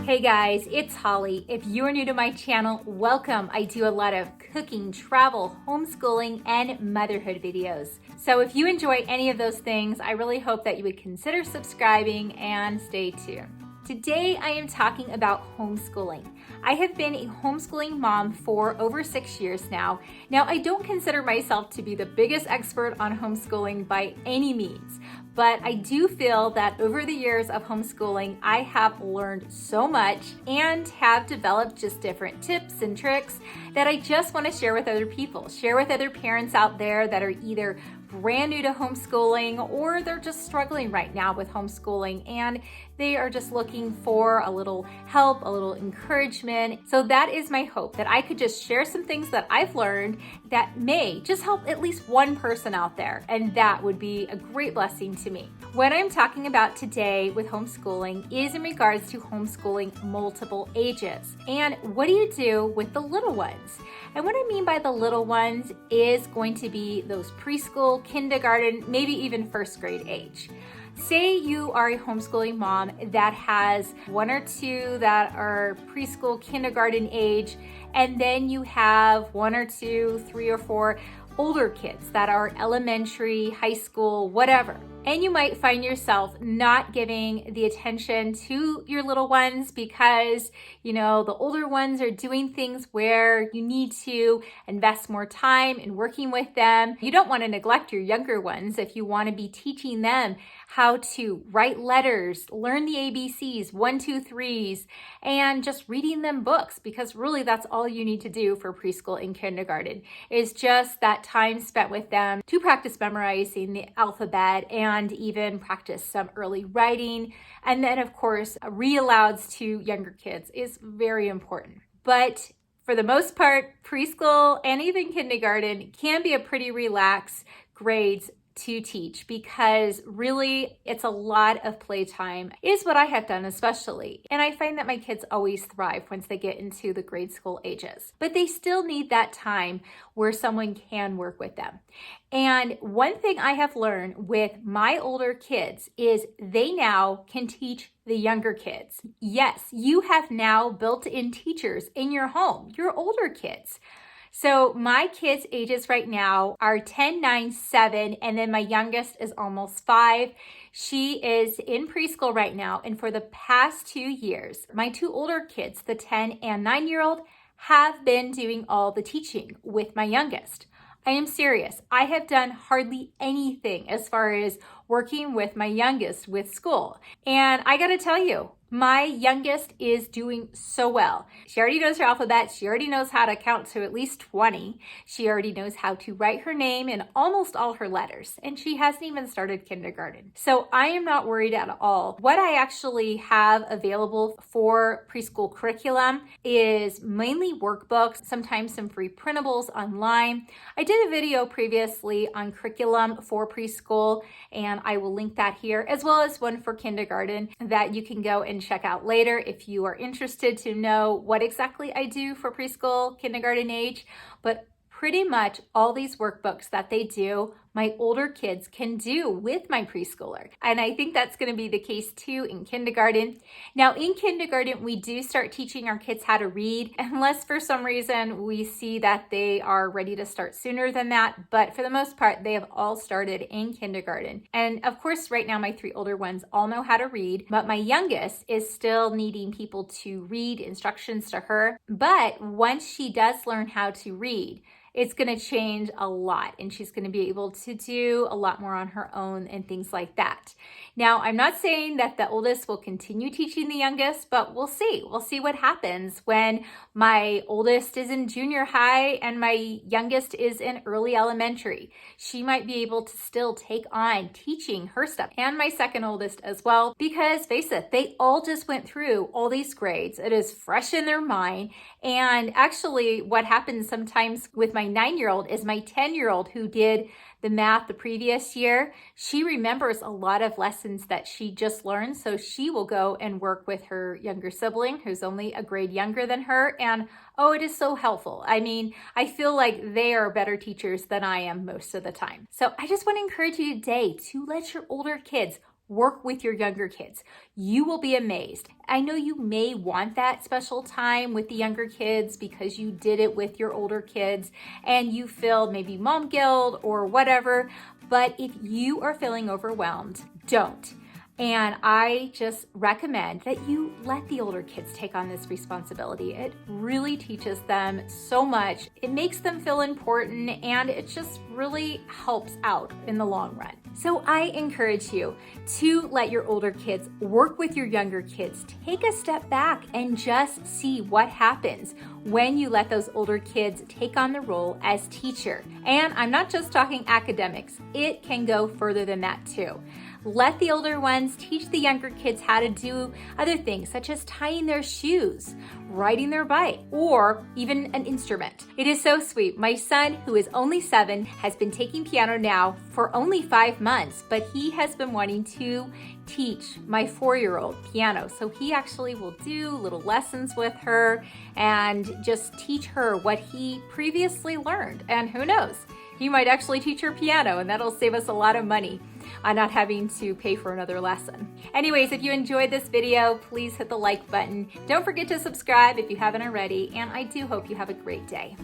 Hey guys, it's Holly. If you are new to my channel, welcome. I do a lot of cooking, travel, homeschooling, and motherhood videos. So if you enjoy any of those things, I really hope that you would consider subscribing and stay tuned. Today I am talking about homeschooling. I have been a homeschooling mom for over 6 years now. Now, I don't consider myself to be the biggest expert on homeschooling by any means, but I do feel that over the years of homeschooling, I have learned so much and have developed just different tips and tricks that I just want to share with other people, share with other parents out there that are either brand new to homeschooling or they're just struggling right now with homeschooling and they are just looking for a little help, a little encouragement. So that is my hope, that I could just share some things that I've learned that may just help at least one person out there, and that would be a great blessing to me. What I'm talking about today with homeschooling is in regards to homeschooling multiple ages. And what do you do with the little ones? And what I mean by the little ones is going to be those preschool, kindergarten, maybe even first grade age. Say you are a homeschooling mom that has one or two that are preschool, kindergarten age, and then you have one or two, three or four older kids that are elementary, high school, whatever. And you might find yourself not giving the attention to your little ones because, the older ones are doing things where you need to invest more time in working with them. You don't want to neglect your younger ones if you want to be teaching them how to write letters, learn the ABCs, 1, 2, 3s, and just reading them books, because really that's all you need to do for preschool and kindergarten is just that time spent with them to practice memorizing the alphabet and even practice some early writing. And then of course, read-alouds to younger kids is very important. But for the most part, preschool and even kindergarten can be a pretty relaxed grades to teach, because really it's a lot of playtime is what I have done especially. And I find that my kids always thrive once they get into the grade school ages, but they still need that time where someone can work with them. And one thing I have learned with my older kids is they now can teach the younger kids. Yes, you have now built-in teachers in your home, your older kids. So my kids' ages right now are 10, 9, 7, and then my youngest is almost 5. She is in preschool right now, and for the past 2 years, my two older kids, the 10 and 9-year-old, have been doing all the teaching with my youngest. I am serious. I have done hardly anything as far as working with my youngest with school. And I gotta tell you, my youngest is doing so well. She already knows her alphabet. She already knows how to count to at least 20. She already knows how to write her name in almost all her letters. And she hasn't even started kindergarten. So I am not worried at all. What I actually have available for preschool curriculum is mainly workbooks, sometimes some free printables online. I did a video previously on curriculum for preschool, and I will link that here, as well as one for kindergarten that you can go and check out later if you are interested to know what exactly I do for preschool, kindergarten age. But pretty much all these workbooks that they do, my older kids can do with my preschooler. And I think that's going to be the case too in kindergarten. Now in kindergarten, we do start teaching our kids how to read, unless for some reason we see that they are ready to start sooner than that. But for the most part, they have all started in kindergarten. And of course, right now, my 3 older ones all know how to read, but my youngest is still needing people to read instructions to her. But once she does learn how to read, it's going to change a lot, and she's going to be able to do a lot more on her own and things like that. Now, I'm not saying that the oldest will continue teaching the youngest, but we'll see. We'll see what happens when my oldest is in junior high and my youngest is in early elementary. She might be able to still take on teaching her stuff, and my second oldest as well, because face it, they all just went through all these grades. It is fresh in their mind. And actually what happens sometimes with my 9-year-old is my 10-year-old who did the math the previous year, she remembers a lot of lessons that she just learned. So she will go and work with her younger sibling who's only a grade younger than her. And oh, it is so helpful. I mean, I feel like they are better teachers than I am most of the time. So I just want to encourage you today to let your older kids work with your younger kids. You will be amazed. I know you may want that special time with the younger kids because you did it with your older kids and you feel maybe mom guilt or whatever, but if you are feeling overwhelmed, don't. And I just recommend that you let the older kids take on this responsibility. It really teaches them so much. It makes them feel important and it just really helps out in the long run. So I encourage you to let your older kids work with your younger kids. Take a step back and just see what happens when you let those older kids take on the role as teacher. And I'm not just talking academics. It can go further than that too. Let the older ones teach the younger kids how to do other things, such as tying their shoes, riding their bike, or even an instrument. It is so sweet. My son, who is only 7, has been taking piano now for only 5 months, but he has been wanting to teach my 4-year-old piano. So he actually will do little lessons with her and just teach her what he previously learned. And who knows? He might actually teach her piano, and that'll save us a lot of money on not having to pay for another lesson. Anyways, if you enjoyed this video, please hit the like button. Don't forget to subscribe if you haven't already, and I do hope you have a great day.